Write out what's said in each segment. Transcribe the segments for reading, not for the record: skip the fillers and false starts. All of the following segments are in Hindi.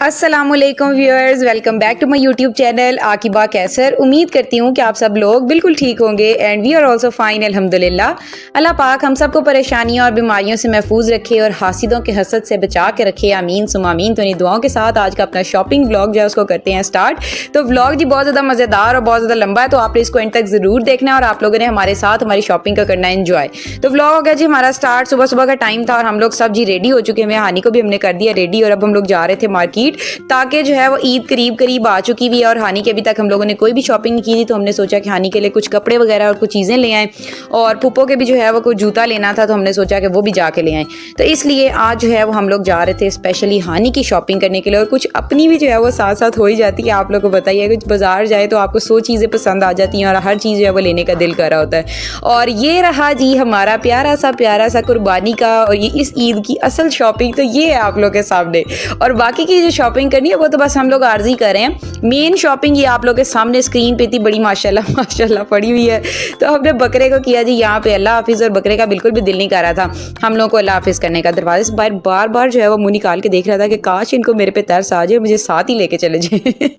अस्सलामुअलैकुम viewers, welcome back to my YouTube channel Aqiba Kaiser. उम्मीद करती हूँ कि आप सब लोग बिल्कुल ठीक होंगे and we are also fine अल्हम्दुलिल्लाह। अल्लाह पाक हम सबको परेशानियों और बीमारियों से महफूज रखे और हासिदों के हसद से बचा के रखे, आमीन सुम आमीन। तो इन दुआओं के साथ आज का अपना शॉपिंग व्लॉग जो है उसको करते हैं स्टार्ट। तो व्लॉग जी बहुत ज़्यादा मज़ेदार और बहुत ज़्यादा लंबा है, तो आपने इसको एंड तक ज़रूर देखना है और आप लोगों ने हमारे साथ हमारी शॉपिंग का करना एंजॉय। तो व्लॉग हो गया जी हमारा स्टार्ट। सुबह सुबह का टाइम था और हम लोग सब जी रेडी हो चुके हैं। हानी को भी हमने कर दिया रेडी और अब हम लोग जा रहे थे मार्केट, ताकि जो है वो ईद करीब करीब आ चुकी हुई है और हानी के अभी तक हम लोगों ने कोई भी शॉपिंग नहीं की थी। तो हमने सोचा कि हानी के लिए कुछ कपड़े वगैरह और कुछ चीज़ें ले आएँ और पुप्पो के भी जो है वो कुछ जूता लेना था, तो हमने सोचा कि वो भी जाके ले आएँ। तो इसलिए आज जो है वो हम लोग जा रहे थे स्पेशली हानी की शॉपिंग करने के लिए और कुछ अपनी भी जो है वो साथ साथ हो ही जाती है। आप लोग को बताइए, कुछ बाजार जाए तो आपको 100 चीज़ें पसंद आ जाती हैं और हर चीज़ जो है वो लेने का दिल कर रहा होता है। और ये रहा जी हमारा प्यारा सा कुर्बानी का और ये इस ईद की असल शॉपिंग। तो ये है आप लोग के सामने, और बाकी की जो शॉपिंग करनी है वो तो बस हम लोग आर्जी कर रहे हैं। मेन शॉपिंग ये आप लोग के सामने स्क्रीन पे थी, बड़ी माशाल्लाह माशाल्लाह पड़ी हुई है। तो हमने बकरे को किया जी यहाँ पे अल्लाह हाफिज़, और बकरे का बिल्कुल भी दिल नहीं कर रहा था हम लोग को अल्लाह हाफिज़ करने का। दरवाजे से बार बार जो है वो मुंह निकाल के देख रहा था कि काश इनको मेरे पे तरस आ जाए, मुझे साथ ही लेके चले जाए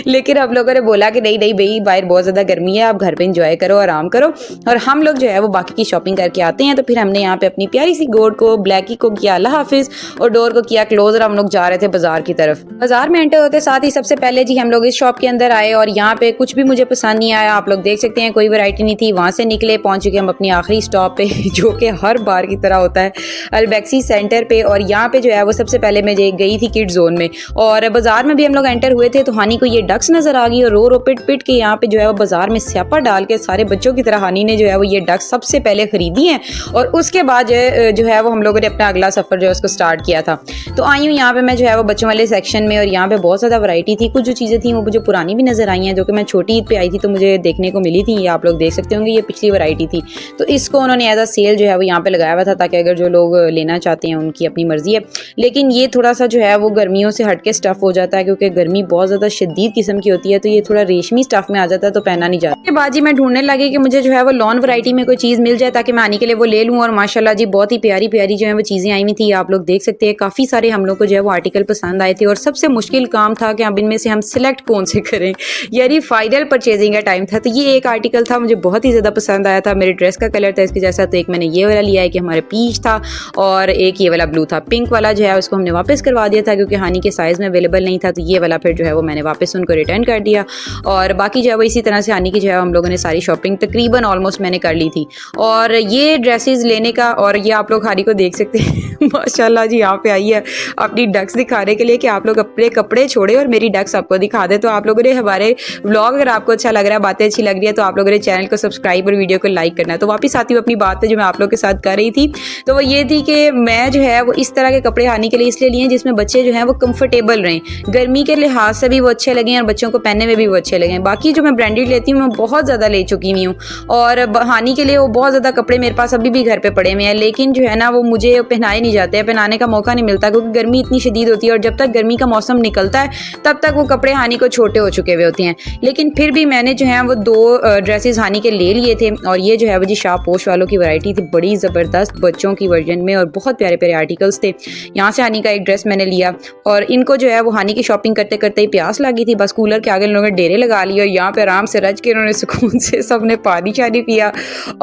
लेकिन हम लोगों ने बोला कि नहीं नहीं भाई, बाहर बहुत ज़्यादा गर्मी है, आप घर पे इंजॉय करो, आराम करो। और हम लोग जो है वो बाकी की शॉपिंग करके आते हैं। तो फिर हमने यहाँ पे अपनी प्यारी सी गोड को, ब्लैकी को किया अल्लाह हाफिज़ और डोर को किया क्लोज, और हम लोग जा रहे थे बाजार की तरफ। बाजार में एंटर होते साथ ही सबसे पहले जी हम लोग इस शॉप के अंदर आए और यहाँ पे कुछ भी मुझे पसंद नहीं आया। आप लोग देख सकते हैं कोई वैरायटी नहीं थी। वहाँ से निकले, पहुँच चुके हम अपनी आखिरी स्टॉप पे जो कि हर बार की तरह होता है, अलबैक्सी सेंटर पे। और यहाँ पे जो है वो सबसे पहले मैं गई थी किड जोन में, और बाजार में भी हम लोग एंटर हुए थे। तो हानी को ये डक्स नजर आ गई और रो पिट पिट के यहाँ पे जो है वो बाजार में स्यापा डाल के सारे बच्चों की तरह हानी ने जो है वो ये डक्स सबसे पहले खरीदी हैं और उसके बाद जो है वो हम लोगों ने अपना अगला सफर जो है उसको स्टार्ट किया था। तो आई हूँ यहाँ पे मैं जो है वो बच्चों वाले सेक्शन में, और यहाँ पे बहुत ज़्यादा वैरायटी थी। कुछ जो चीज़ें थी वो मुझे पुरानी भी नजर आई हैं, जो कि मैं छोटी ईद पे आई थी तो मुझे देखने को मिली थी। ये आप लोग देख सकते होंगे, ये पिछली वैरायटी थी। तो इसको उन्होंने एज अ सेल जो है वो यहाँ पे लगाया हुआ था, ताकि अगर जो लोग लेना चाहते हैं उनकी अपनी मर्जी है। लेकिन ये थोड़ा सा जो है वो गर्मियों से हट के स्टफ़ हो जाता है, क्योंकि गर्मी बहुत ज़्यादा शदीद किस्म की होती है, तो ये थोड़ा रेशमी स्टफ़ में आ जाता है, तो पहना नहीं जाता। बाद जी मैं ढूंढने लगी कि मुझे जो है वो लॉन वैरायटी में कोई चीज़ मिल जाए ताकि मैं आने के लिए वो ले लूँ। और माशाल्लाह जी बहुत ही प्यारी प्यारी जो है वो चीज़ें आई हुई थी। आप लोग देख सकते हैं काफ़ी सारे हम लोग को जो है वो आर्टिकल पसंद आए थे, और सबसे मुश्किल काम था कि अब इनमें से हम सिलेक्ट कौन से करें, यानी फाइनल परचेजिंग का टाइम था। तो ये एक आर्टिकल था मुझे बहुत ही ज़्यादा पसंद आया था, मेरे ड्रेस का कलर था इसके जैसा। तो एक मैंने ये वाला लिया है कि हमारे पीच था, और एक ये वाला ब्लू था। पिंक वाला जो है उसको हमने वापस करवा दिया था क्योंकि हानी के साइज़ में अवेलेबल नहीं था। तो ये वाला फिर जो है वो मैंने वापस उनको रिटर्न कर दिया, और बाकी जो है वो इसी तरह से हानी की जो है हम लोगों ने सारी शॉपिंग तकरीबन ऑलमोस्ट मैंने कर ली थी। और ये ड्रेसेस लेने का, और ये आप लोग हानी को देख सकते हैं माशाल्लाह जी यहाँ पे आई है अपनी डक्स दिखाने के लिए कि आप लोग अपने कपड़े छोड़े और मेरी डक्स आपको दिखा दे। तो आप लोगों ने हमारे व्लॉग अगर आपको अच्छा लग रहा है, बातें अच्छी लग रही है, तो आप लोगों ने चैनल को सब्सक्राइब और वीडियो को लाइक करना है। तो वापस आती हूँ अपनी बात पे जो मैं आप लोग के साथ कर रही थी। तो वो ये थी कि मैं जो है वो इस तरह के कपड़े हानि के लिए इसलिए लिए जिसमें बच्चे जो हैं वो कंफर्टेबल रहें, गर्मी के लिहाज से भी वो अच्छे लगें और बच्चों को पहनने में भी वो अच्छे लगें। बाकी जो मैं ब्रांडेड लेती हूँ मैं बहुत ज़्यादा ले चुकी हुई हूँ, और हानि के लिए वो बहुत ज़्यादा कपड़े मेरे पास अभी भी घर पे पड़े हुए हैं, लेकिन जो है ना वो मुझे पहनाए नहीं जाते हैं, पहनाने का मौका नहीं मिलता क्योंकि गर्मी इतनी शदीद होती है। और जब तक गर्मी का मौसम निकलता है तब तक वो कपड़े हानि को छोटे हो चुके हुए होते हैं। लेकिन फिर भी मैंने जो है वो 2 ड्रेसेस हानि के ले लिए थे, और ये जो है वो जी शाहपोश वालों की वैरायटी थी, बड़ी ज़बरदस्त बच्चों की वर्जन में, और बहुत प्यारे प्यारे आर्टिकल्स थे। यहाँ से हानि का एक ड्रेस मैंने लिया, और इनको जो है वो हानि की शॉपिंग करते करते ही प्यास लगी थी, बस कूलर के आगे लोगों ने डेरे लगा लिए और यहाँ पे आराम से रज के उन्होंने सुकून से सबने पानी शानी पिया।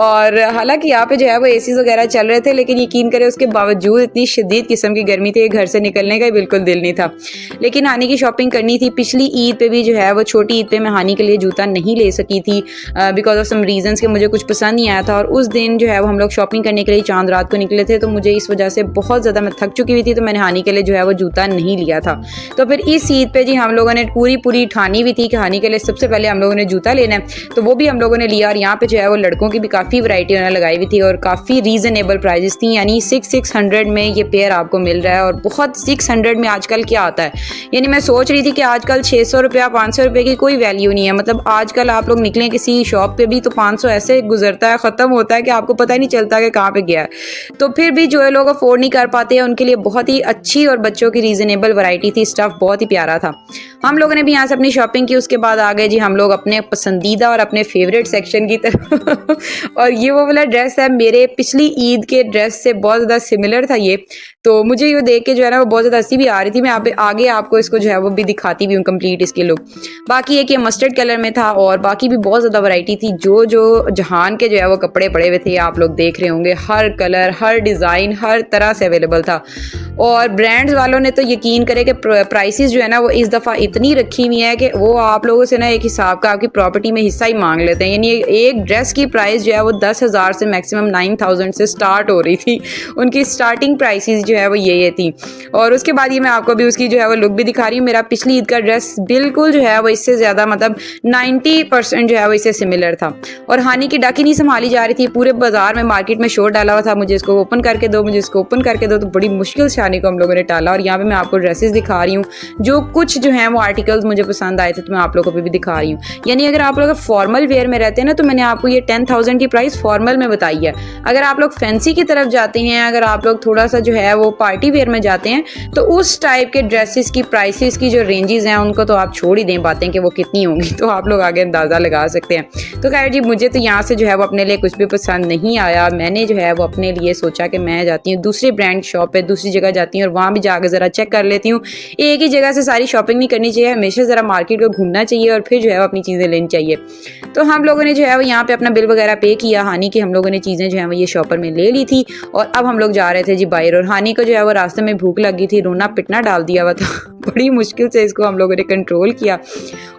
और हालांकि यहाँ पे जो है वो एसी वगैरह चल रहे थे, लेकिन यकीन करें उसके बावजूद इतनी शदीद किस्म की गर्मी थी, घर से निकलने का ही बिल्कुल दिल नहीं था। लेकिन हानि की शॉपिंग करनी थी। पिछली ईद पे भी जो है वो छोटी ईद पे मैं हानि के लिए जूता नहीं ले सकी थी बिकॉज ऑफ सम रीजंस के मुझे कुछ पसंद नहीं आया था, और उस दिन जो है वो हम लोग शॉपिंग करने के लिए चांद रात को निकले थे, तो मुझे इस वजह से बहुत ज़्यादा मैं थक चुकी हुई थी, तो मैंने हानि के लिए जो है वो जूता नहीं लिया था। तो फिर इस ईद पे जी हम लोगों ने पूरी ठानी हुई थी कि हानि के लिए सबसे पहले हम लोगों ने जूता लेना है, तो वो भी हम लोगों ने लिया। और यहाँ पे जो है वो लड़कों की भी काफ़ी वैरायटी उन्होंने लगाई हुई थी और काफ़ी रीज़नेबल प्राइजेस थी, यानी 600 में ये पेयर आपको मिल रहा है। और बहुत 600 में आजकल क्या आता है, यानी मैं सोच रही थी कि आजकल 600 रुपया 500 रुपये की कोई वैल्यू नहीं है। मतलब आजकल आप लोग निकलें किसी शॉप पे भी तो 500 ऐसे गुजरता है, ख़त्म होता है कि आपको पता ही नहीं चलता कि कहाँ पे गया है। तो फिर भी जो है लोग अफोर्ड नहीं कर पाते हैं उनके लिए बहुत ही अच्छी और बच्चों की रीज़नेबल वैरायटी थी, स्टफ़ बहुत ही प्यारा था। हम लोगों ने भी यहाँ से अपनी शॉपिंग की। उसके बाद आ गए जी हम लोग अपने पसंदीदा और अपने फेवरेट सेक्शन की तरफ और ये वो वाला ड्रेस है, मेरे पिछली ईद के ड्रेस से बहुत ज़्यादा सिमिलर था ये। तो मुझे ये देख के जो है ना वो बहुत ज़्यादा हंसी भी आ रही थी। मैं आगे आपको इसको जो है वो भी दिखाती भी हूँ कंप्लीट इसके लुक। बाकी एक ये मस्टर्ड कलर में था और बाकी भी बहुत ज़्यादा वैरायटी थी। जो जो जहान के जो है वो कपड़े पड़े हुए थे आप लोग देख रहे होंगे, हर कलर, हर डिज़ाइन, हर तरह से अवेलेबल था। और ब्रांड्स वालों ने तो यकीन करें कि प्राइसेस जो है ना वो इस दफ़ा इतनी रखी हुई है कि वो आप लोगों से ना एक हिसाब का आपकी प्रॉपर्टी में हिस्सा ही मांग लेते हैं। यानी एक ड्रेस की प्राइस जो है वो 10,000 से मैक्सिमम 9,000 से स्टार्ट हो रही थी। उनकी स्टार्टिंग प्राइसेस जो है वो ये थी। और उसके बाद ये मैं आपको भी उसकी जो है वो लुक भी दिखा रही हूँ। मेरा पिछली ईद का ड्रेस बिल्कुल जो है वो इससे ज़्यादा मतलब 90% जो है वो इससे सिमिलर था। और हानी की डाकी नहीं संभाली जा रही थी। पूरे बाजार में मार्केट में शोर डाला हुआ था, मुझे इसको ओपन करके दो, मुझे इसको ओपन करके दो। तो बड़ी मुश्किल से हानी को हम लोगों ने टाला। और यहाँ पे मैं आपको ड्रेसेस दिखा रही हूँ, जो कुछ जो हैं वो आर्टिकल्स मुझे पसंद आए थे तो मैं आप लोगों को भी दिखा रही हूँ। यानी अगर आप लोग फॉर्मल वेयर में रहते हैं ना तो मैंने आपको ये 10,000 की प्राइस फॉर्मल में बताई है। अगर आप लोग फैंसी की तरफ जाते हैं, अगर आप लोग थोड़ा सा जो है वो पार्टी वेयर में जाते हैं तो उस टाइप के ड्रेसेस की प्राइसेस की जो रेंजेस हैं उनको तो आप छोड़ ही दें बातें कि वो कितनी होंगी, तो आप लोग आगे अंदाज़ा लगा सकते हैं। तो खैर जी मुझे तो यहाँ से जो है वो अपने लिए कुछ भी पसंद नहीं आया। मैंने जो है वो अपने लिए सोचा कि मैं जाती हूँ दूसरे ब्रांड शॉप पे, दूसरी जगह जाती हूँ और वहाँ भी जाकर ज़रा चेक कर लेती हूँ। एक ही जगह से सारी शॉपिंग नहीं करनी चाहिए, हमेशा ज़रा मार्केट को घूमना चाहिए और फिर जो है वो अपनी चीज़ें लेनी चाहिए। तो हम लोगों ने जो है वो यहाँ पे अपना बिल वगैरह पे किया। हानी की हम लोगों ने चीज़ें जो है वो ये शॉपर में ले ली थी और अब हम लोग जा रहे थे जी बाहर। और हानी को जो है वो रास्ते में भूख लगी थी, रोना पिटना डाल दिया हुआ था बड़ी मुश्किल से इसको हम लोगों ने कंट्रोल किया।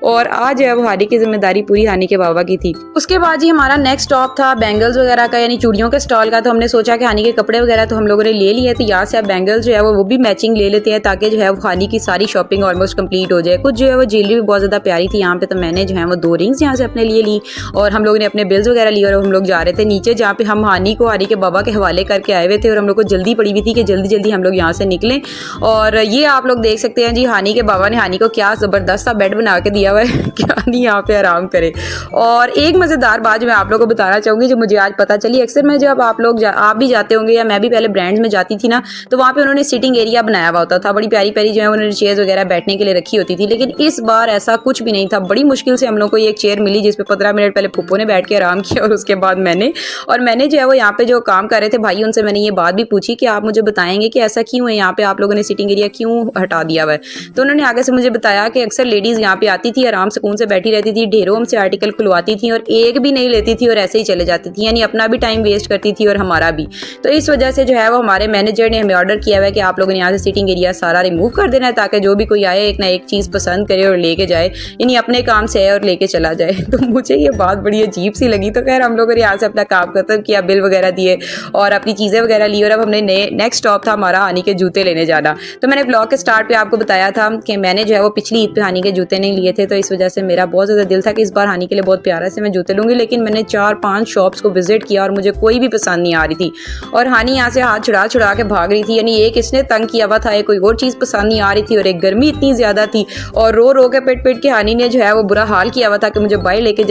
और आज जो है वो हानी की जिम्मेदारी पूरी हानी के बाबा की थी। उसके बाद जी हमारा नेक्स्ट स्टॉप था बैंगल्स वगैरह का, यानी चूड़ियों के स्टॉल का। तो हमने सोचा कि हानी के कपड़े वगैरह तो हम लोगों ने ले लिए, तो यहाँ से अब बैंगल्स जो है वो भी मैचिंग ले लेते हैं ताकि जो है वो हानी की सारी शॉपिंग ऑलमोस्ट कंप्लीट हो जाए। कुछ जो है वो ज्वेलरी भी बहुत ज़्यादा प्यारी थी यहाँ पे, तो मैंने जो है वो 2 रिंग्स यहाँ से अपने लिए ली और हम लोग ने अपने बिल्स वगैरह लिए और हम लोग जा रहे थे नीचे जहाँ पे हम हानी को हानी के बाबा के हवाले करके आए हुए थे। और हम लोग को जल्दी पड़ी हुई थी कि जल्दी जल्दी हम लोग यहाँ से निकलें। और ये आप लोग देख सकते हैं जी हानी के बाबा ने हानी को क्या ज़बरदस्त सा बेड बना के दिया हुआ है कि हानी यहाँ पे आराम करे। और एक मज़ेदार बात मैं आप लोगों को बताना चाहूँगी जो मुझे आज पता चली। अक्सर मैं जब आप भी जाते होंगे या मैं भी पहले ब्रांड्स में जाती थी ना, तो वहाँ पे उन्होंने सिटिंग एरिया बनाया हुआ होता था, बड़ी प्यारी प्यारी जो है उन्होंने चेयर्स वगैरह बैठने के लिए रखी होती थी। लेकिन इस बार ऐसा कुछ भी नहीं था। बड़ी मुश्किल से हम लोग को एक चेयर मिली जिसपे 15 मिनट पहले फूफो ने बैठ के आराम किया और उसके बाद मैंने जो है वो यहाँ पे जो काम कर रहे थे भाई उनसे मैंने ये बात भी पूछी कि आप मुझे बताएंगे कि ऐसा क्यों है, यहाँ पे आप लोगों ने सिटिंग एरिया क्यों हटा दिया हुआ है। तो उन्होंने आगे से मुझे बताया कि अक्सर लेडीज़ यहाँ पे आती थी, आराम सुकून से बैठी रहती थी, ढेरों हमसे आर्टिकल खुलवाती थी और एक भी नहीं लेती थी और ऐसे ही चले जाती थी, यानी अपना भी टाइम वेस्ट करती थी और हमारा भी। तो इस वजह से जो है वो हमारे मैनेजर ने हमें ऑर्डर किया हुआ है कि आप लोगों ने यहाँ से सिटिंग एरिया सारा रिमूव कर देना है ताकि जो भी कोई आए एक ना एक चीज़ पसंद करे और लेके जाए, यानी अपने काम से है और लेके चला जाए। तो मुझे ये बात बड़ी अजीब सी लगी। तो खैर हम लोगों ने यहाँ से अपना काम खत्म किया, बिल वगैरह दिए और अपनी चीज़ें वगैरह ली और अब हमने नेक्स्ट स्टॉप था हमारा हानी के जूते लेने जाना। तो मैंने ब्लॉग के स्टार्ट पे आपको बताया था कि मैंने जो है वो पिछली ईद पे हानी के जूते नहीं लिए थे, तो इस वजह से मेरा बहुत ज़्यादा दिल था कि इस बार हानी के लिए बहुत प्यारा से मैं जूते लूँगी। लेकिन मैंने 4-5 शॉप्स को विजिट किया और मुझे कोई भी पसंद नहीं आ रही थी और हानी यहाँ से हाथ छुड़ा छुड़ा के भाग रही थी। यानी एक इसने तंग किया हुआ था, एक कोई और चीज़ पसंद नहीं आ रही थी और एक गर्मी इतनी ज़्यादा थी और रो रो के पेट के हानी ने जो है वो बुरा हाल किया हुआ था कि मुझे बाहर लेके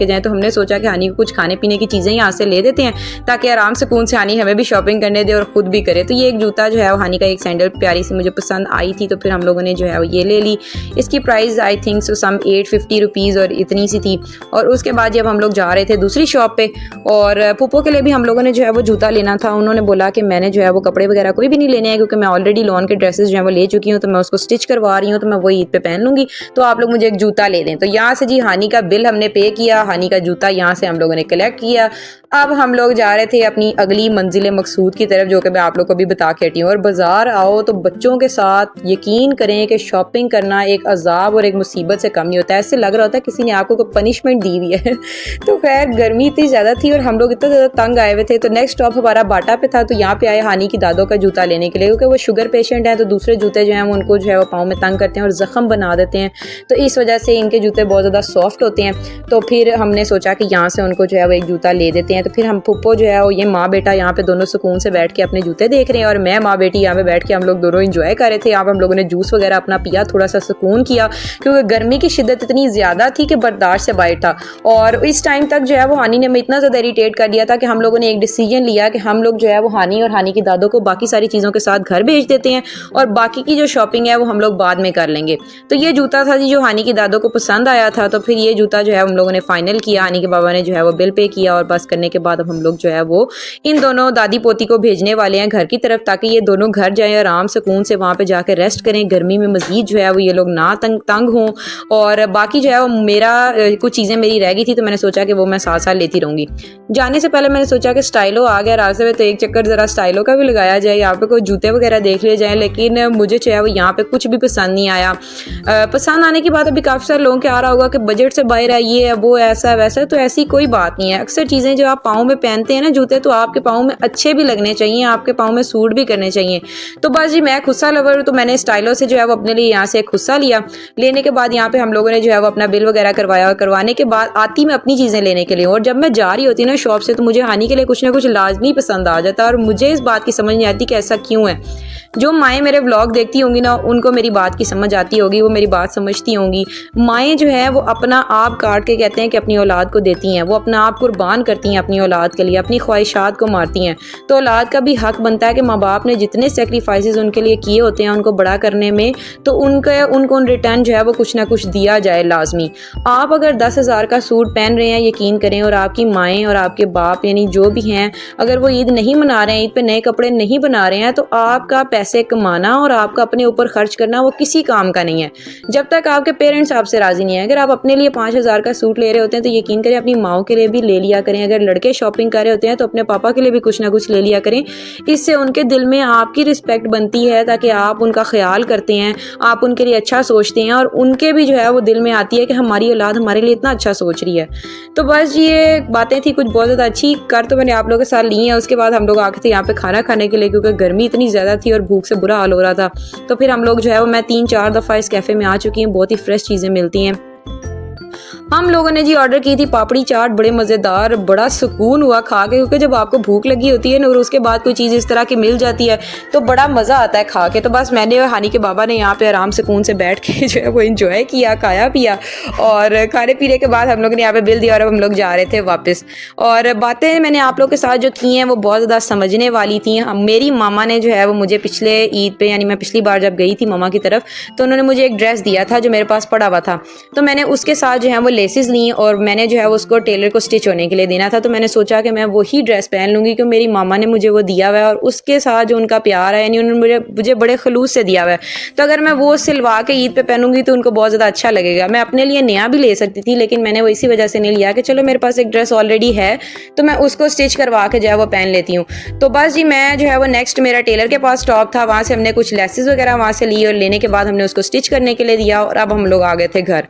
जाएं। तो हमने सोचा कि हानी को कुछ खाने पीने की चीज़ें यहाँ से ले देते हैं ताकि आराम सुकून से हानी हमें भी शॉपिंग करने दे और खुद भी करे। तो ये एक जूता जो है वो हानी का एक सैंडल प्यारी सी मुझे पसंद आई थी, तो फिर हम लोगों ने जो है वो ये ले ली। इसकी price I think so some 850 rupees और इतनी सी थी। और उसके बाद जब हम लोग जा रहे थे दूसरी शॉप पे और पुप्पो के लिए भी हम लोगों ने जो है वो जूता लेना था, उन्होंने बोला कि मैंने जो है वो कपड़े वगैरह कोई भी नहीं लेने हैं क्योंकि मैं ऑलरेडी लॉन के ड्रेसेस जो है वो ले चुकी हूँ, तो मैं उसको स्टिच करवा रही हूँ, तो मैं वही ईद पे पहन लूँगी, तो आप लोग मुझे एक जूता ले दें। तो यहाँ से जी हानी का बिल हमने पे किया, हानी का जूता यहाँ से हम लोगों ने कलेक्ट किया। अब हम लोग जा रहे थे अपनी अगली मंजिल मकसूद की तरफ, जो कि मैं आप लोग को भी बता के हटी हूँ। और बाज़ार आओ तो बच्चों के साथ यकीन करें कि शॉपिंग करना एक अजाब और एक मुसीबत से कम नहीं होता है। ऐसे लग रहा होता है किसी ने आपको कोई पनिशमेंट दी हुई है। तो खैर गर्मी इतनी ज़्यादा थी और हम लोग इतना ज़्यादा तंग आए हुए थे। तो नेक्स्ट स्टॉप हमारा बाटा पे था, तो यहाँ पे आए हानी की दादों का जूता लेने के लिए क्योंकि वो शुगर पेशेंट है, तो दूसरे जूते जो हैं वो उनको जो है वो पाँव में तंग करते हैं और ज़ख्म बना देते हैं, तो इस वजह से इनके जूते बहुत ज़्यादा सॉफ्ट होते हैं। तो फिर हमने सोचा कि यहाँ से उनको जो है वो एक जूता ले देते हैं। तो फिर हम पुप्पो जो है वो ये माँ बेटा यहाँ पे दोनों सुकून से बैठ के अपने जूते देख रहे हैं और मैं माँ बेटी यहाँ पे बैठ के हम लोग दोनों इंजॉय कर रहे थे। यहाँ पे हम लोगों ने जूस वगैरह अपना पिया, थोड़ा सा सुकून किया क्योंकि गर्मी की शिद्दत इतनी ज़्यादा थी कि बर्दाश्त से बाहर था। और इस टाइम तक जो है वो हानी ने हमें इतना ज़्यादा इरिटेट कर दिया था कि हम लोगों ने एक डिसीजन लिया कि हम लोग जो है वो हानी और हानी की दादों को बाकी सारी चीज़ों के साथ घर भेज देते हैं और बाकी की जो शॉपिंग है वो हम लोग बाद में कर लेंगे। जाएंगे। तो ये जूता था जी जो हानी की दादों को पसंद आया था, तो फिर ये जूता जो है हम लोगों ने फाइनल किया। हानी के बाबा ने जो है वो बिल पे किया और बस करने के बाद अब हम लोग जो है वो इन दोनों दादी पोती को भेजने वाले हैं घर की तरफ, ताकि ये दोनों घर जाएं आराम सुकून से, वहाँ पे जाके रेस्ट करें। गर्मी में मजीद जो है वो ये लोग ना तंग हों। और बाकी जो है वो मेरा कुछ चीज़ें मेरी रह गई थी, तो मैंने सोचा कि वो मैं साथ साथ लेती रहूँगी। जाने से पहले मैंने सोचा कि स्टाइलो आ गया रास्ते में, तो एक चक्कर ज़रा स्टाइलो का भी लगाया जाए, यहाँ पे कोई जूते वगैरह देख लिए जाए। लेकिन मुझे जो है वो यहाँ पे कुछ भी पसंद नहीं आया। पसंद आने की बात अभी काफ़ी सारे लोगों के आ रहा होगा कि बजट से बाहर है, ये है वो ऐसा वैसा, तो ऐसी कोई बात नहीं है। अक्सर चीज़ें जो आप पाँव में पहनते हैं ना जूते, तो आपके पाँव में अच्छे भी लगने चाहिए, आपके पाँव में सूट भी करने चाहिए। तो बस जी मैं खुस्सा लवर हूँ, तो मैंने स्टाइलो से जो है वो अपने लिए यहाँ से एक खुस्सा लिया। लेने के बाद यहाँ पे हम लोगों ने जो है वो अपना बिल वगैरह करवाया, और करवाने के बाद आती मैं अपनी चीज़ें लेने के लिए, और जब मैं जा रही होती ना शॉप से, तो मुझे हानी के लिए कुछ ना कुछ लाजमी पसंद आ जाता है। और मुझे इस बात की समझ नहीं आती कि ऐसा क्यों है। जो माएँ मेरे व्लॉग देखती होंगी ना, उनको मेरी बात की समझ आती होगी, वो मेरी बात समझती होंगी। माएँ जो है वो अपना आप काट के कहते हैं कि अपनी औलाद को देती हैं, वो अपना आप कुर्बान करती हैं अपनी औलाद के लिए, अपनी ख्वाहिशात को मारती हैं। तो औलाद का भी हक बनता है कि माँ बाप ने जितने सेक्रीफाइसेस उनके लिए किए होते हैं उनको बड़ा करने में, तो उनको रिटर्न जो है वो कुछ ना कुछ दिया जाए लाजमी। आप अगर 10,000 का सूट पहन रहे हैं, यकीन करें, और आपकी माएँ और आपके बाप यानी जो भी हैं, अगर वो ईद नहीं मना रहे हैं, ईद पे नए कपड़े नहीं बना रहे हैं, तो आपका पैसे कमाना और आपका अपने ऊपर खर्च करना वो किसी काम का नहीं है, जब तक आपके पेरेंट्स आपसे राजी नहीं है। अगर आप अपने लिए 5,000 का सूट ले रहे होते हैं, तो यकीन करें अपनी माओ के लिए भी ले लिया करें। अगर लड़के शॉपिंग कर रहे होते हैं, तो अपने पापा के लिए भी कुछ ना कुछ ले लिया करें। इससे उनके दिल में आपकी रिस्पेक्ट बनती है, ताकि आप उनका ख्याल करते हैं, आप उनके लिए अच्छा सोचते हैं, और उनके भी जो है वो दिल में आती है कि हमारी औलाद हमारे लिए इतना अच्छा सोच रही है। तो बस ये बातें थी कुछ बहुत ज़्यादा अच्छी कर, तो मैंने आप लोगों के साथ ली हैं। उसके बाद हम लोग आके थे यहाँ पे खाना खाने के लिए, क्योंकि गर्मी इतनी ज़्यादा थी और भूख से बुरा हाल हो रहा था। तो फिर हम लोग जो है वो मैं 3-4 दफ़ा इस कैफ़े में आ चुकी हूँ। बहुत ही फ्रेश चीज़ें मिलती हैं। हम लोगों ने जी ऑर्डर की थी पापड़ी चाट, बड़े मज़ेदार, बड़ा सुकून हुआ खा के, क्योंकि जब आपको भूख लगी होती है ना और उसके बाद कोई चीज़ इस तरह की मिल जाती है तो बड़ा मज़ा आता है खा के। तो बस मैंने और हानी के बाबा ने यहाँ पे आराम सुकून से बैठ के जो है वो इंजॉय किया, खाया पिया, और खाने पीने के बाद हम लोग ने यहाँ पे बिल दिया और अब हम लोग जा रहे थे वापस। और बातें मैंने आप लोग के साथ जो की हैं वो बहुत ज़्यादा समझने वाली थी। मेरी मामा ने जो है वो मुझे पिछले ईद पे, यानी मैं पिछली बार जब गई थी मामा की तरफ, तो उन्होंने मुझे एक ड्रेस दिया था जो मेरे पास पड़ा हुआ था। तो मैंने उसके साथ जो है वो लेसेस ली और मैंने जो है उसको टेलर को स्टिच होने के लिए देना था। तो मैंने सोचा कि मैं वही ड्रेस पहन लूँगी, क्योंकि मेरी मामा ने मुझे वो दिया हुआ है और उसके साथ जो उनका प्यार है, यानी उन्होंने मुझे बड़े खलूस से दिया हुआ है। तो अगर मैं वो सिलवा के ईद पे पहनूंगी तो उनको बहुत ज़्यादा अच्छा लगेगा। मैं अपने लिए नया भी ले सकती थी, लेकिन मैंने वो इसी वजह से नहीं लिया कि चलो मेरे पास एक ड्रेस ऑलरेडी है तो मैं उसको स्टिच करवा के जो है वो पहन लेती हूँ। तो बस जी मैं जो है वो नेक्स्ट मेरा टेलर के पास स्टॉप था, वहाँ से हमने कुछ लेसेस वगैरह वहाँ से ली और लेने के बाद हमने उसको स्टिच करने के लिए दिया और अब हम लोग आ गए थे घर।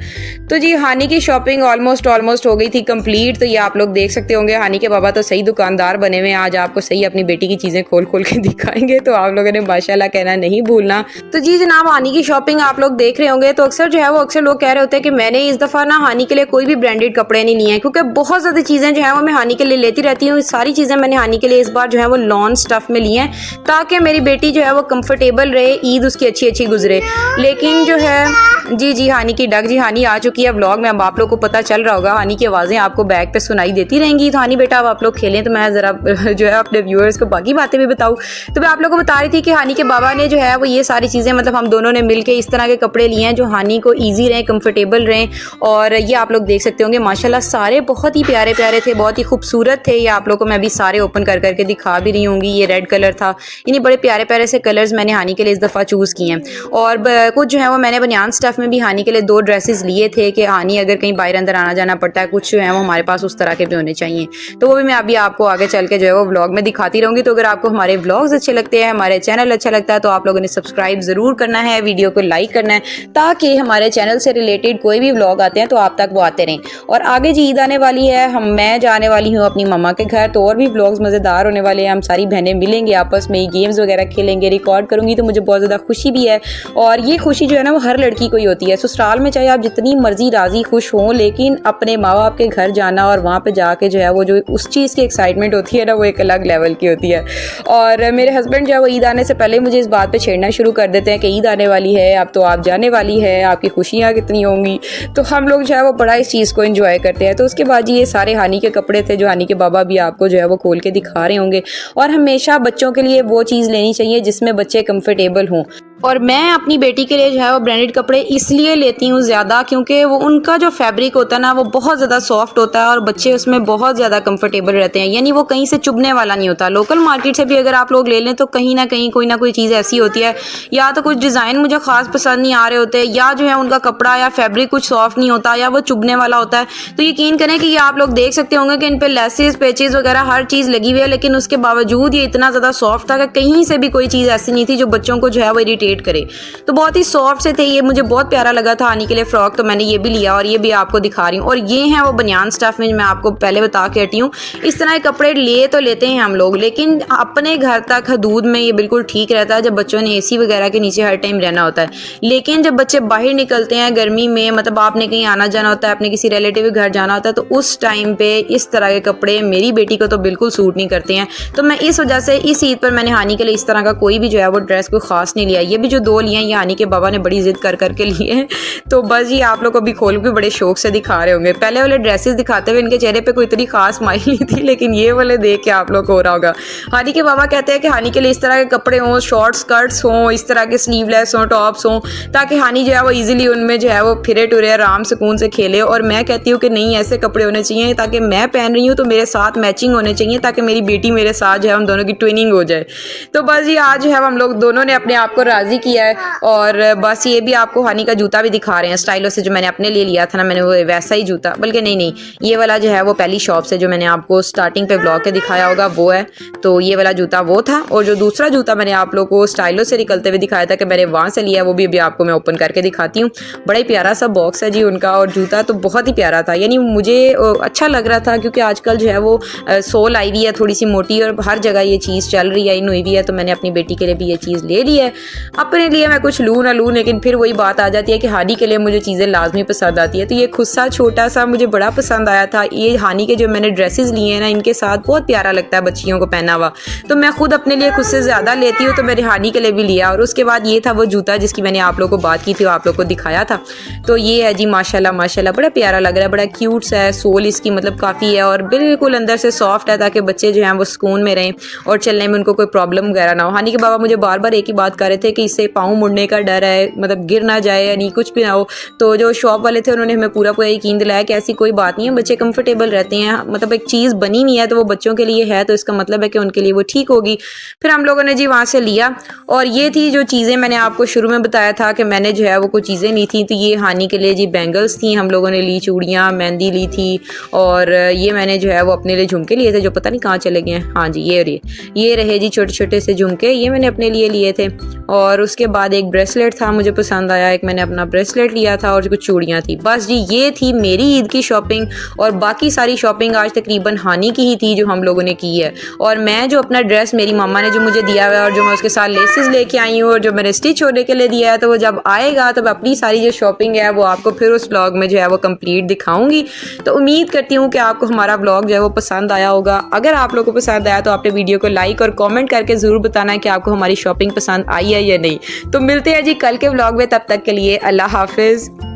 तो जी हानी की शॉपिंग ऑलमोस्ट हो गई थी कंप्लीट। तो ये आप लोग देख सकते होंगे, हानी के बाबा तो सही दुकानदार बने हुए हैं, आज आपको सही अपनी बेटी की चीज़ें खोल खोल के दिखाएंगे, तो आप लोगों ने माशाल्लाह कहना नहीं भूलना। तो जी जनाब हानी की शॉपिंग आप लोग देख रहे होंगे। तो अक्सर जो है वो अक्सर लोग कह रहे होते हैं कि मैंने इस दफ़ा ना हानी के लिए कोई भी ब्रांडेड कपड़े नहीं लिए हैं, क्योंकि बहुत ज़्यादा चीज़ें जो है वो मैं हानी के लिए लेती रहती हूँ। सारी चीज़ें मैंने हानी के लिए इस बार जो है वो लॉन स्टफ़ में ली हैं, ताकि मेरी बेटी जो है वो कंफर्टेबल रहे, ईद उसकी अच्छी गुजरे। लेकिन जो है जी हानी की डक, जी हानी आ चुकी है व्लॉग में। अब आप लोग को पता चल रहा होगा, हानी की आवाज़ें आपको बैक पे सुनाई देती रहेंगी। तो हानी बेटा अब आप लोग खेलें, तो मैं ज़रा जो है अपने व्यूअर्स को बाकी बातें भी बताऊँ। तो मैं आप लोगों को बता रही थी कि हानी के बाबा ने जो है वो ये सारी चीज़ें, मतलब हम दोनों ने मिलके इस तरह के कपड़े लिए हैं जो हानी को ईजी रहें, कंफर्टेबल रहें। और ये आप लोग देख सकते होंगे माशाल्लाह सारे बहुत ही प्यारे प्यारे थे, बहुत ही खूबसूरत थे। ये आप लोग को मैं अभी सारे ओपन कर करके दिखा भी रही होंगी। ये रेड कलर था, यानी बड़े प्यारे प्यारे से कलर्स मैंने हानी के लिए इस दफ़ा चूज़ किए हैं। और कुछ जो है वो मैंने बनियान स्टफ़ में भी हानी के लिए 2 ड्रेसेस लिए थे कि हानी अगर कहीं बाहर अंदर आना जाना पड़ता है, कुछ जो है वो हमारे पास उस तरह के भी होने चाहिए। तो वो भी मैं अभी आपको आगे चल के जो है वो व्लॉग में दिखाती रहूँगी। तो अगर आपको हमारे व्लॉग्स अच्छे लगते हैं, हमारे चैनल अच्छा लगता है, तो आप लोगों ने सब्सक्राइब ज़रूर करना है, वीडियो को लाइक करना है, ताकि हमारे चैनल से रिलेटेड कोई भी व्लॉग आते हैं तो आप तक वो आते रहें। और आगे जी ईद आने वाली है, मैं जाने वाली हूँ अपनी मम्मा के घर, तो और भी व्लॉग्स मज़ेदार होने वाले हैं। हम सारी बहनें मिलेंगे, आपस में गेम्स वगैरह खेलेंगे, रिकॉर्ड करूँगी, तो मुझे बहुत ज़्यादा खुशी भी है। और ये खुशी जो है ना वो हर लड़की को ही होती है। ससुराल में चाहे आप जितनी मर्जी राज़ी खुश हों, लेकिन अपने माँ बाप के घर जाना और वहाँ पे जाके जो है वो जो उस चीज़ की एक्साइटमेंट होती है ना, वो एक अलग लेवल की होती है। और मेरे हस्बैंड जो है वो ईद आने से पहले मुझे इस बात पे छेड़ना शुरू कर देते हैं कि ईद आने वाली है, अब तो आप जाने वाली है, आपकी खुशियाँ कितनी होंगी। तो हम लोग जो है वो बड़ा इस चीज़ को एंजॉय करते हैं। तो उसके बाद ये सारे हानी के कपड़े थे जो हानी के बाबा भी आपको जो है वो खोल के दिखा रहे होंगे। और हमेशा बच्चों के लिए वो चीज़ लेनी चाहिए जिसमें बच्चे कंफर्टेबल हों। और मैं अपनी बेटी के लिए जो है वो ब्रांडेड कपड़े इसलिए लेती हूँ ज़्यादा, क्योंकि वो उनका जो फैब्रिक होता है ना वो बहुत ज़्यादा सॉफ्ट होता है और बच्चे उसमें बहुत ज़्यादा कंफर्टेबल रहते हैं, यानी वो कहीं से चुभने वाला नहीं होता। लोकल मार्केट से भी अगर आप लोग ले लें तो कहीं ना कहीं कोई ना कोई चीज़ ऐसी होती है, या तो कुछ डिज़ाइन मुझे ख़ास पसंद नहीं आ रहे होते, या जो है उनका कपड़ा या फैब्रिक कुछ सॉफ्ट नहीं होता, या वो चुभने वाला होता है। तो यकीन करें कि ये आप लोग देख सकते होंगे कि इन पर लेसेस, पेचेस वगैरह हर चीज़ लगी हुई है, लेकिन उसके बावजूद ये इतना ज़्यादा सॉफ्ट था कि कहीं से भी कोई चीज़ ऐसी नहीं थी जो बच्चों को जो है वो इरिटेट करे। तो बहुत ही सॉफ्ट से थे ये, मुझे बहुत प्यारा लगा था आने के लिए फ्रॉक, तो मैंने ये भी लिया और ये भी आपको दिखा रही हूँ। और ये हैं वो बनियान स्टफ में, मैं आपको पहले बता के हटी हूँ। इस तरह के कपड़े ले तो लेते हैं हम लोग, लेकिन अपने घर तक हदूद में ये बिल्कुल ठीक रहता है, जब बच्चों ने एसी वगैरह के नीचे हर टाइम रहना होता है। लेकिन जब बच्चे बाहर निकलते हैं गर्मी में, मतलब आपने कहीं आना जाना होता है, अपने किसी रिलेटिव के घर जाना होता है, तो उस टाइम पे इस तरह के कपड़े मेरी बेटी को तो बिल्कुल सूट नहीं करते हैं। तो मैं इस वजह से इस ईद पर मैंने हानी के लिए इस तरह का कोई भी जो है वो ड्रेस कोई खास नहीं लिया। ये भी जो 2 लिए हैं ये हानी के बाबा ने बड़ी जिद कर करके लिए हैं, तो बस ये आप लोग को भी खोल के बड़े शौक से दिखा रहे होंगे। पहले वाले ड्रेसेस दिखाते हुए इनके चेहरे पे कोई इतनी खास स्माइल नहीं थी, लेकिन ये वाले देख के आप लोग को हो रहा होगा। हानी के बाबा कहते हैं कि हानी के लिए इस तरह के कपड़े हों, शॉर्ट स्कर्ट्स हों, इस तरह के स्लीवलेस हों, टॉप्स हों, ताकि हानी जो है वो ईजिली उनमें जो है वो फिरे टुरे आराम सुकून से खेले। और मैं कहती हूँ कि नहीं, ऐसे कपड़े होने चाहिए ताकि मैं पहन रही हूँ तो मेरे साथ मैचिंग होने चाहिए, ताकि मेरी बेटी मेरे साथ जो है हम दोनों की ट्विनिंग हो जाए। तो बस ये आज जो है हम लोग दोनों ने अपने आप को राज़ी किया है। और बस ये भी आपको हानी का जूता भी दिखा रहे हैं स्टाइलो से, जो मैंने अपने लिए लिया था ना, मैंने वो वैसा ही जूता, बल्कि नहीं, ये वाला जो है वो पहली शॉप से जो मैंने आपको स्टार्टिंग पे ब्लॉग के दिखाया होगा वो है। तो ये वाला जूता वो था, और जो दूसरा जूता मैंने आप लोग को स्टाइलो से निकलते हुए दिखाया था कि मैंने वहाँ से लिया, वो भी अभी आपको मैं ओपन करके दिखाती हूँ। बड़ा ही प्यारा सा बॉक्स है जी उनका, और जूता तो बहुत ही प्यारा था, यानी मुझे अच्छा लग रहा था, क्योंकि आजकल जो है वो सोल आई हुई है थोड़ी सी मोटी, और हर जगह ये चीज़ चल रही है, इन हुई भी है। तो मैंने अपनी बेटी के लिए भी ये चीज़ ले ली है। अपने लिए मैं कुछ लूँ ना लूँ, लेकिन फिर वही बात आ जाती है कि हानी के लिए मुझे चीज़ें लाजमी पसंद आती है। तो ये खुस्सा छोटा सा मुझे बड़ा पसंद आया था। ये हानी के जो मैंने ड्रेसेस लिए हैं ना, इनके साथ बहुत प्यारा लगता है बच्चियों को पहना हुआ, तो मैं खुद अपने लिए खुद से ज़्यादा लेती हूँ, तो मैंने हानी के लिए भी लिया। और उसके बाद ये था वो जूता जिसकी मैंने आप लोगों को बात की थी, आप लोग को दिखाया था। तो ये है जी, माशाल्लाह माशाल्लाह, बड़ा प्यारा लग रहा है, बड़ा क्यूट सा है। सोल इसकी मतलब काफ़ी है और बिल्कुल अंदर से सॉफ्ट है, ताकि बच्चे जो हैं वो सुकून में रहें और चलने में उनको कोई प्रॉब्लम वगैरह ना हो। हानी के बाबा मुझे बार बार एक ही बात कर रहे थे कि इससे पाँव मुड़ने का डर है, मतलब गिर ना जाए, यानी कुछ भी ना हो। तो जो शॉप वाले थे उन्होंने हमें पूरा यकीन दिलाया कि ऐसी कोई बात नहीं है, बच्चे कंफर्टेबल रहते हैं, मतलब एक चीज़ बनी हुई है तो वो बच्चों के लिए है, तो इसका मतलब है कि उनके लिए वो ठीक होगी। फिर हम लोगों ने जी वहाँ से लिया, और ये थी जो चीज़ें मैंने आपको शुरू में बताया था कि मैंने जो है वो कुछ चीज़ें ली थी। तो ये हानी के लिए जी बैंगल्स थी, हम लोगों ने ली, चूड़ियाँ, मेहंदी ली थी, और ये मैंने जो है वो अपने लिए झुमके लिए थे, जो पता नहीं कहाँ चले गए हैं। हाँ जी, ये रहे जी छोटे छोटे से झुमके, ये मैंने अपने लिए लिए थे। और उसके बाद एक ब्रेसलेट था, मुझे पसंद आया, एक मैंने अपना ब्रेसलेट लिया था, और कुछ चूड़ियाँ थी। बस जी ये थी मेरी ईद की शॉपिंग, और बाकी सारी शॉपिंग आज तकरीबन हानी की ही थी जो हम लोगों ने की है। और मैं जो अपना ड्रेस मेरी मम्मा ने जो मुझे दिया हुआ है, और जो मैं उसके साथ लेसेस लेके आई हूँ, और जो मैंने स्टिच होने के लिए दिया है, तो वो जब आएगा तब अपनी सारी जो शॉपिंग है वो आपको फिर उस व्लॉग में जो है वो कंप्लीट दिखाऊंगी। तो उम्मीद करती हूँ कि आपको हमारा व्लॉग जो है वो पसंद आया होगा। अगर आप लोगों को पसंद आया तो आपने वीडियो को लाइक और कॉमेंट करके ज़रूर बताना है कि आपको हमारी शॉपिंग पसंद आई है या नहीं। तो मिलते हैं जी कल के व्लॉग में, तब तक के लिए अल्लाह हाफिज़।